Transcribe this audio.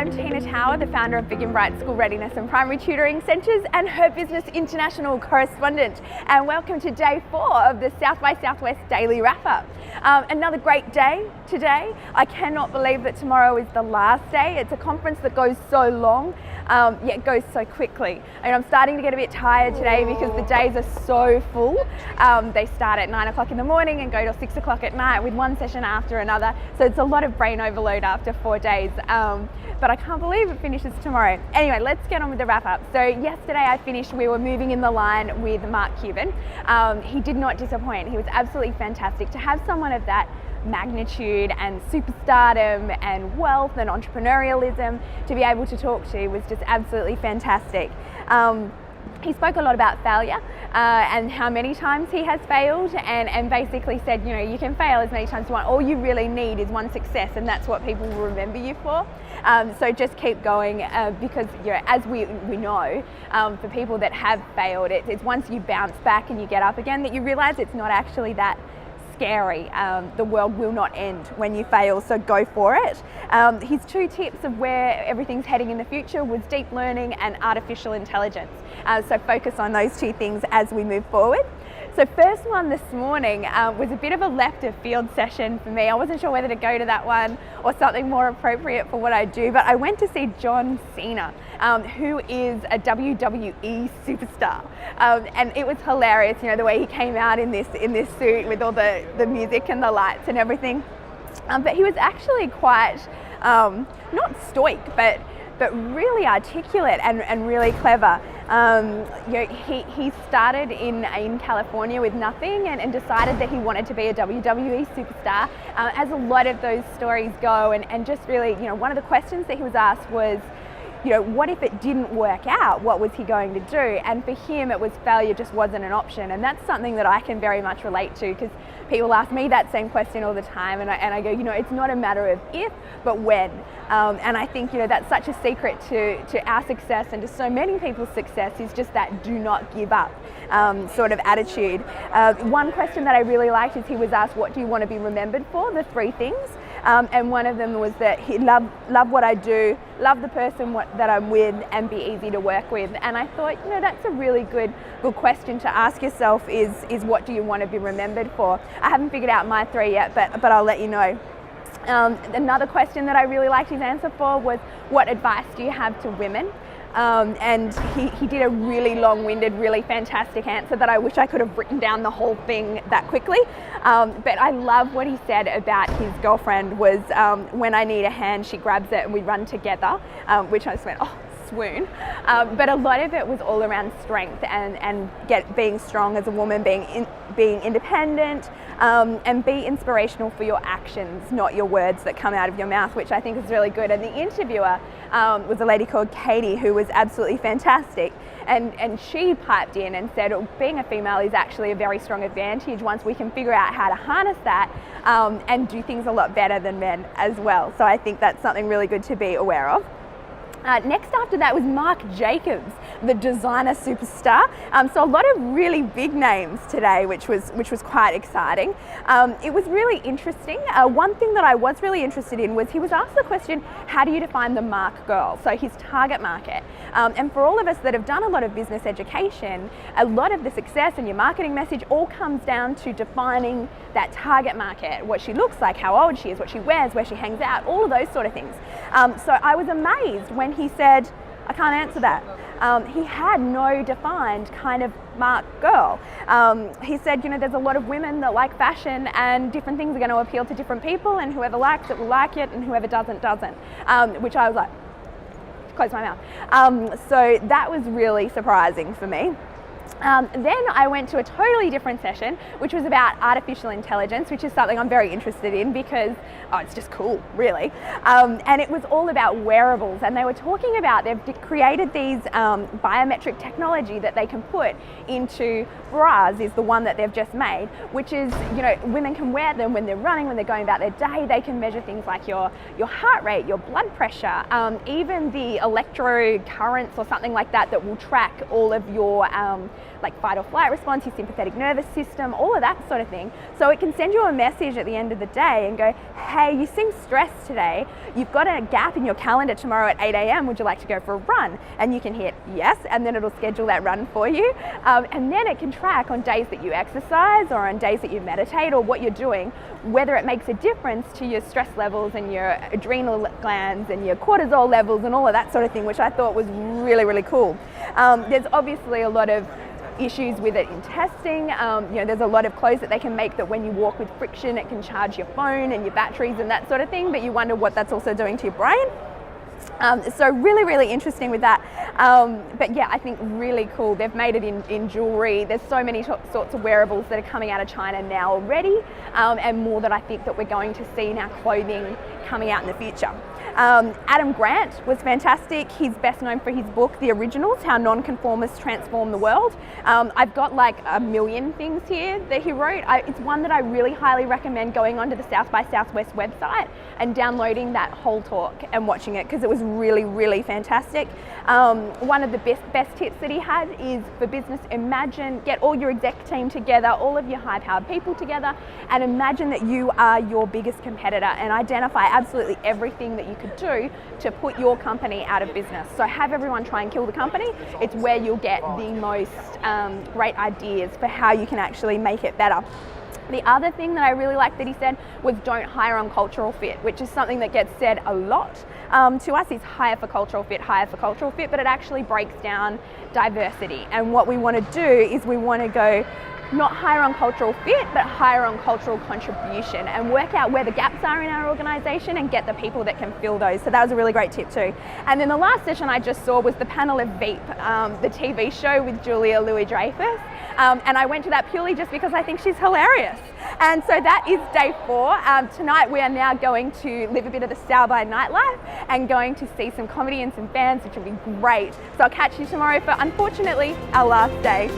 I'm Tina Tower, the founder of Big and Bright School Readiness and Primary Tutoring Centres and HerBusiness International Correspondent. And welcome to day 4 of the South by Southwest Daily Wrap-Up. Another great day today. I cannot believe that tomorrow is the last day. It's a conference that goes so long, yet goes so quickly. And I'm starting to get a bit tired today because the days are so full. They start at 9 o'clock in the morning and go till 6 o'clock at night with one session after another. So it's a lot of brain overload after 4 days. But I can't believe it finishes tomorrow. Anyway, let's get on with the wrap up. So yesterday I finished, we were moving in the line with Mark Cuban. He did not disappoint. He was absolutely fantastic. To have someone of that magnitude and superstardom and wealth and entrepreneurialism to be able to talk to was just absolutely fantastic. He spoke a lot about failure and how many times he has failed, and basically said, you know, you can fail as many times as you want. All you really need is one success, and that's what people will remember you for. So just keep going because, you know, as we know, for people that have failed, it's once you bounce back and you get up again that you realize it's not actually that scary. The world will not end when you fail, so go for it. His 2 tips of where everything's heading in the future was deep learning and artificial intelligence. So focus on those 2 things as we move forward. So first one this morning was a bit of a left of field session for me. I wasn't sure whether to go to that one or something more appropriate for what I do, but I went to see Cena, who is a WWE superstar. And it was hilarious, you know, the way he came out in this suit with all the music and the lights and everything. But he was actually quite, not stoic, but really articulate and really clever. You know, he started in California with nothing and decided that he wanted to be a WWE superstar, as a lot of those stories go, and just really, you know, one of the questions that he was asked was, you know, what if it didn't work out? What was he going to do? And for him, it was failure just wasn't an option. And that's something that I can very much relate to, because people ask me that same question all the time, and I go, you know, it's not a matter of if, but when. And I think, you know, that's such a secret to our success and to so many people's success, is just that do not give up sort of attitude. One question that I really liked is he was asked, what do you want to be remembered for? The 3 things. And one of them was that he love what I do, love the person that I'm with, and be easy to work with. And I thought, you know, that's a really good question to ask yourself, is what do you want to be remembered for? I haven't figured out my 3 yet, but I'll let you know. Another question that I really liked his answer for was, what advice do you have to women? And he did a really long-winded, really fantastic answer that I wish I could have written down the whole thing that quickly. But I love what he said about his girlfriend was, when I need a hand, she grabs it and we run together, which I just went, oh, swoon. But a lot of it was all around strength and being strong as a woman, being independent, and be inspirational for your actions, not your words that come out of your mouth, which I think is really good. And the interviewer was a lady called Katie, who was absolutely fantastic. And she piped in and said, oh, being a female is actually a very strong advantage once we can figure out how to harness that and do things a lot better than men as well. So I think that's something really good to be aware of. Next after that was Marc Jacobs, the designer superstar. So a lot of really big names today, which was quite exciting. It was really interesting. One thing that I was really interested in was he was asked the question, how do you define the Mark girl? So his target market. And for all of us that have done a lot of business education, a lot of the success in your marketing message all comes down to defining that target market, what she looks like, how old she is, what she wears, where she hangs out, all of those sort of things. So I was amazed when he said, I can't answer that. He had no defined kind of Mark girl. He said, you know, there's a lot of women that like fashion, and different things are going to appeal to different people, and whoever likes it will like it, and whoever doesn't. Which I was like, close my mouth. So that was really surprising for me. Then I went to a totally different session, which was about artificial intelligence, which is something I'm very interested in because, it's just cool, really. And it was all about wearables, and they were talking about they've created these biometric technology that they can put into bras, is the one that they've just made, which is, you know, women can wear them when they're running, when they're going about their day. They can measure things like your heart rate, your blood pressure, even the electro currents or something like that will track all of your like fight or flight response, your sympathetic nervous system, all of that sort of thing. So it can send you a message at the end of the day and go, hey, you seem stressed today. You've got a gap in your calendar tomorrow at 8 a.m. Would you like to go for a run? And you can hit yes, and then it'll schedule that run for you. And then it can track on days that you exercise or on days that you meditate or what you're doing, whether it makes a difference to your stress levels and your adrenal glands and your cortisol levels and all of that sort of thing, which I thought was really, really cool. There's obviously a lot of issues with it in testing. There's a lot of clothes that they can make that when you walk with friction, it can charge your phone and your batteries and that sort of thing, but you wonder what that's also doing to your brain. So really, really interesting with that. But yeah, I think really cool. They've made it in jewelry. There's so many sorts of wearables that are coming out of China now already, and more that I think that we're going to see in our clothing coming out in the future. Adam Grant was fantastic. He's best known for his book, The Originals, How Non-Conformists Transform the World. I've got like a million things here that he wrote. It's one that I really highly recommend going onto the South by Southwest website and downloading that whole talk and watching it, because it was really, really fantastic. One of the best tips that he had is for business: imagine, get all your exec team together, all of your high-powered people together, and imagine that you are your biggest competitor and identify absolutely everything that you could do to put your company out of business. So have everyone try and kill the company. It's where you'll get the most great ideas for how you can actually make it better. The other thing that I really liked that he said was don't hire on cultural fit, which is something that gets said a lot to us, is hire for cultural fit, but it actually breaks down diversity. And what we want to do is we want to go not hire on cultural fit, but hire on cultural contribution and work out where the gaps are in our organisation and get the people that can fill those. So that was a really great tip too. And then the last session I just saw was the panel of Veep, the TV show with Julia Louis-Dreyfus. And I went to that purely just because I think she's hilarious. And so that is day 4. Tonight we are now going to live a bit of the Style by nightlife and going to see some comedy and some bands, which will be great. So I'll catch you tomorrow for, unfortunately, our last day.